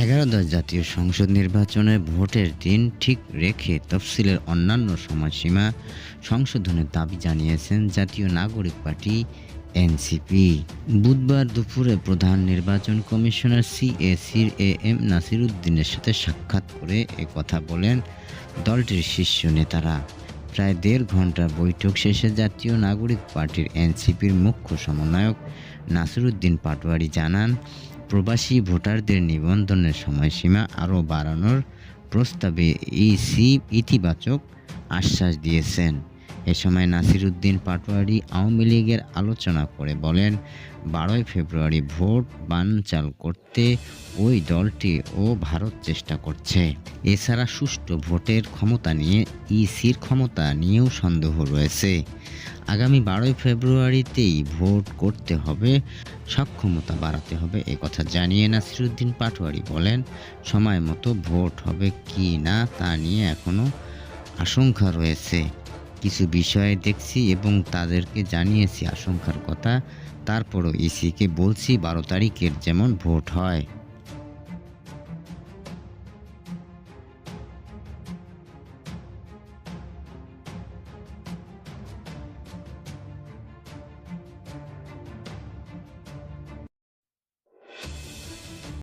11-10 জাতীয় সংসদ নির্বাচনে ভোটের দিন ঠিক রেখে তফসিলের অন্যান্য সময়সীমা সংশোধনের দাবি জানিয়েছেন জাতীয় নাগরিক পার্টি এনসিপি। বুধবার দুপুরে প্রধান নির্বাচন কমিশনার সিএসির এম নাসির উদ্দিনের সাথে সাক্ষাৎ করে কথা বলেন দলটির শীর্ষ নেতারা। প্রায় 1.5 ঘণ্টার বৈঠক শেষে জাতীয় নাগরিক পার্টির এনসিপির মুখ্য সমন্বয়ক নাসির উদ্দিন পাটোয়ারি জানান, প্রবাসী ভোটারদের নিবন্ধনের সময়সীমা আরও বাড়ানোর প্রস্তাবে ইসি ইতিবাচক আশ্বাস দিয়েছেন। এ সময় নাসির উদ্দিন পাটোয়ারি আওয়ামী লীগের আলোচনা করে বলেন, 12 ফেব্রুয়ারি ভোট বানচাল করতে ওই দলটি ও ভারত চেষ্টা করছে। এছাড়া সুষ্ঠু ভোটের ক্ষমতা নিয়ে ইসির ক্ষমতা নিয়েও সন্দেহ রয়েছে। আগামী 12 ফেব্রুয়ারিতেই ভোট করতে হবে, সক্ষমতা বাড়াতে হবে কথা জানিয়ে নাসির উদ্দিন পাটোয়ারি বলেন, সময় মতো ভোট হবে কি না তা নিয়ে এখনও আশঙ্কা রয়েছে। কিছু বিষয়ে দেখছি এবং তাদেরকে জানিয়েছি আশঙ্কার কথা। তারপরও ইসিকে বলছি 12 তারিখের যেমন ভোট হয়।